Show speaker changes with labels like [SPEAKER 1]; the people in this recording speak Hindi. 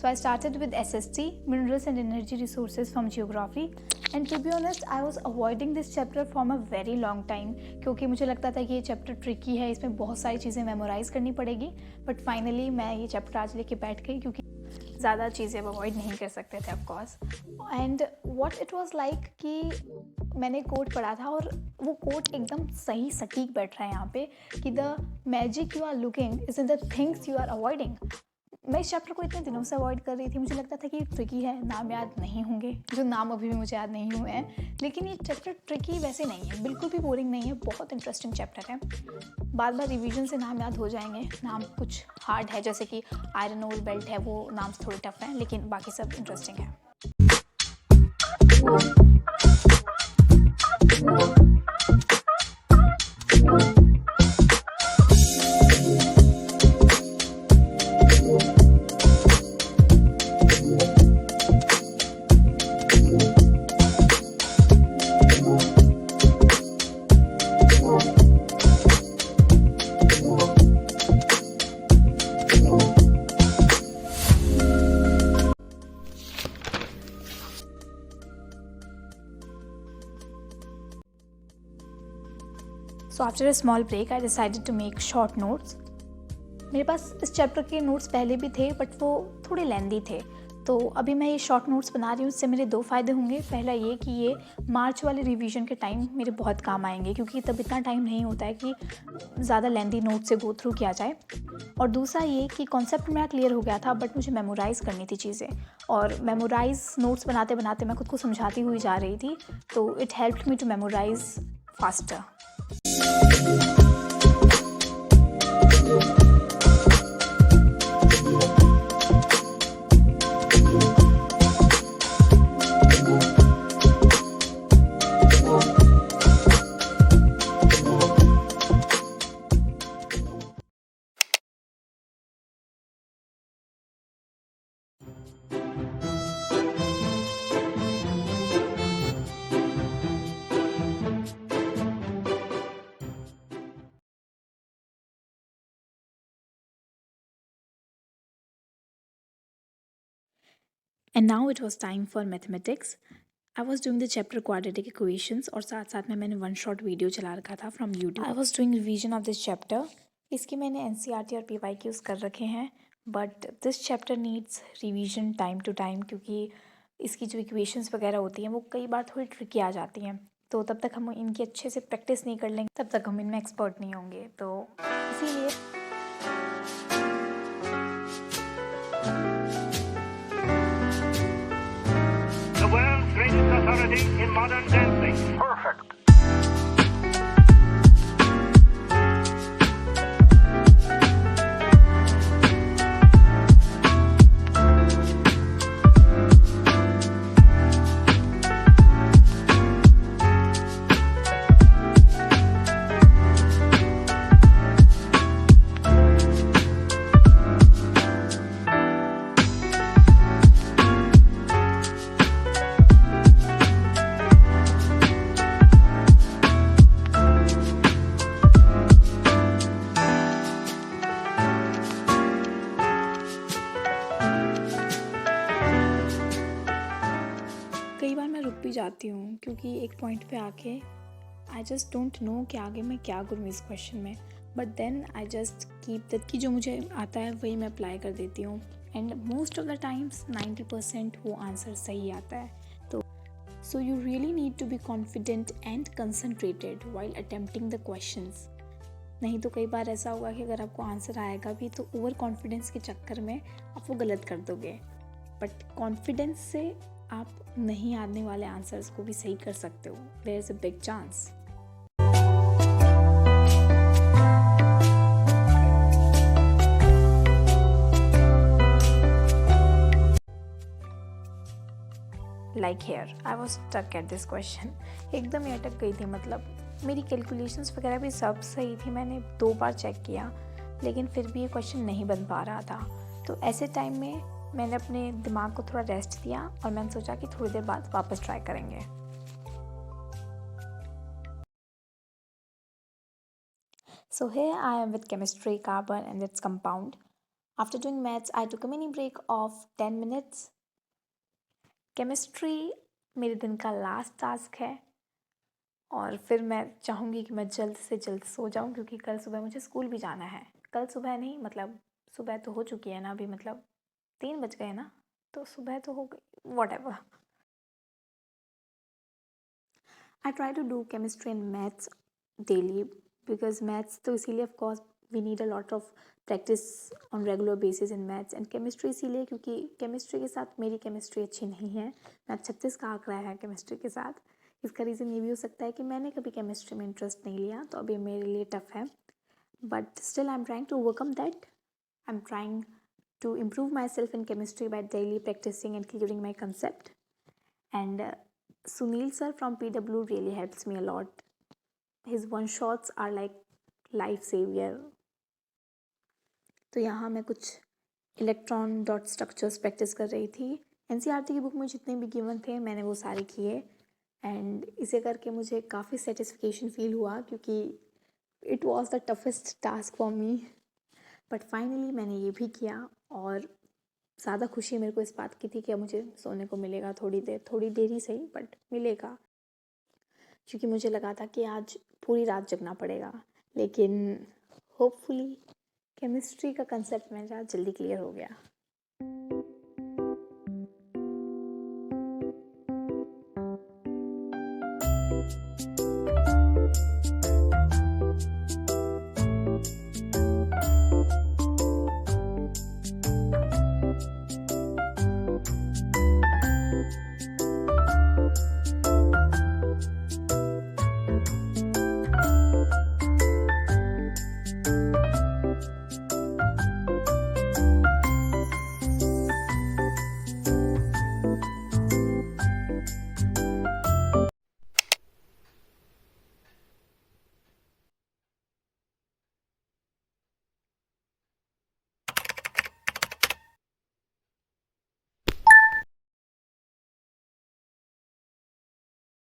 [SPEAKER 1] So I started with SST, Minerals and Energy Resources from Geography. And to be honest, I was avoiding this chapter from a very long time क्योंकि मुझे लगता था कि ये चैप्टर ट्रिकी है, इसमें बहुत सारी चीज़ें मेमोराइज़ करनी पड़ेगी. बट फाइनली मैं ये चैप्टर आज लेके बैठ गई क्योंकि ज़्यादा चीज़ें अब अवॉइड नहीं कर सकते थे of course. And what it was like कि मैंने कोट पढ़ा था और वो कोट एकदम सही सटीक बैठ रहा है यहाँ पे कि the magic you are looking is in the things you are avoiding. मैं इस चैप्टर को इतने दिनों से अवॉइड कर रही थी, मुझे लगता था कि ट्रिकी है, नाम याद नहीं होंगे, जो नाम अभी भी मुझे याद नहीं हुए हैं. लेकिन ये चैप्टर ट्रिकी वैसे नहीं है, बिल्कुल भी बोरिंग नहीं है, बहुत इंटरेस्टिंग चैप्टर है. बार बार रिवीजन से नाम याद हो जाएंगे. नाम कुछ हार्ड है जैसे कि आयरन ओर बेल्ट है, वो नाम थोड़े टफ हैं, लेकिन बाकी सब इंटरेस्टिंग है. So after a small break, I decided to make short notes. मेरे पास इस चैप्टर के नोट्स पहले भी थे बट वो थोड़े लेंदी थे, तो अभी मैं ये शॉर्ट नोट्स बना रही हूँ. इससे मेरे दो फ़ायदे होंगे. पहला ये कि ये मार्च वाले रिवीजन के टाइम मेरे बहुत काम आएंगे क्योंकि तब इतना टाइम नहीं होता है कि ज़्यादा लेंदी नोट से गो थ्रू किया जाए. और दूसरा ये कि कॉन्सेप्ट मेरा क्लियर हो गया था बट मुझे मेमोराइज़ करनी थी चीज़ें, और मेमोराइज़ नोट्स बनाते बनाते मैं खुद को समझाती हुई जा रही थी, तो it helped me to memorise faster. And now it was time for mathematics. I was doing the chapter quadratic equations और साथ साथ में मैंने वन शॉट वीडियो चला रखा था from YouTube. I was doing revision of this chapter. इसकी मैंने NCERT और PYQs कर रखे हैं but this chapter needs revision time to time क्योंकि इसकी जो इक्वेशंस वगैरह होती हैं वो कई बार थोड़ी ट्रिकी आ जाती हैं, तो तब तक हम इनकी अच्छे से प्रैक्टिस नहीं कर लेंगे तब तक हम इनमें एक्सपर्ट नहीं होंगे. तो इसीलिए
[SPEAKER 2] world's greatest authority in modern dancing. Perfect.
[SPEAKER 1] कई बार मैं रुक भी जाती हूँ क्योंकि एक पॉइंट पे आके आई जस्ट डोंट नो कि आगे मैं क्या करूँ इस क्वेश्चन में, but then I just keep that कि जो मुझे आता है वही मैं अप्लाई कर देती हूँ. And most of the times 90% वो आंसर सही आता है. तो so you really need to be confident and concentrated while attempting the questions. नहीं तो कई बार ऐसा होगा कि अगर आपको आंसर आएगा भी तो ओवर कॉन्फिडेंस के चक्कर में आप वो गलत कर दोगे. बट कॉन्फिडेंस से आप नहीं आने वाले आंसर्स को भी सही कर सकते हो. There is a big chance. Like here I was stuck at this question. एकदम ही अटक गई थी. मतलब मेरी कैलकुलेशंस वगैरह भी सब सही थी, मैंने 2 बार चेक किया लेकिन फिर भी ये क्वेश्चन नहीं बन पा रहा था. तो ऐसे टाइम में मैंने अपने दिमाग को थोड़ा रेस्ट दिया और मैंने सोचा कि थोड़ी देर बाद वापस ट्राई करेंगे. So here I am with chemistry, carbon and its compound. After doing maths, I took a mini break of 10 minutes. Chemistry मेरे दिन का लास्ट टास्क है और फिर मैं चाहूँगी कि मैं जल्द से जल्द सो जाऊँ क्योंकि कल सुबह मुझे स्कूल भी जाना है। कल सुबह नहीं, मतलब सुबह तो हो चुकी है ना अभी, मतलब 3 बज गए ना, तो सुबह तो हो गई, whatever. I try to do chemistry and maths daily because maths तो इसीलिए of course we need a lot of practice on regular basis in maths and chemistry इसीलिए क्योंकि chemistry के साथ मेरी chemistry अच्छी नहीं है। मैं 36 का आंकड़ा है chemistry के साथ। इसका रीज़न ये भी हो सकता है कि मैंने कभी chemistry में इंटरेस्ट नहीं लिया, तो अभी मेरे लिए टफ है, but still I am trying to overcome that. I am trying to improve myself in chemistry by daily practicing and clearing my concept. And Sunil sir from PW really helps me a lot. His one shots are like life savior. तो यहाँ मैं कुछ इलेक्ट्रॉन डॉट स्ट्रक्चर्स प्रैक्टिस कर रही थी। एनसीईआरटी की बुक में जितने भी गिवन थे मैंने वो सारे किए एंड इसे करके मुझे काफ़ी सेटिस्फिकेशन फील हुआ क्योंकि it was the toughest task for me, but finally मैंने ये भी किया और ज़्यादा खुशी मेरे को इस बात की थी कि अब मुझे सोने को मिलेगा थोड़ी देर ही सही, बट मिलेगा, क्योंकि मुझे लगा था कि आज पूरी रात जगना पड़ेगा। लेकिन होपफुली केमिस्ट्री का कंसेप्ट मेरा जल्दी क्लियर हो गया।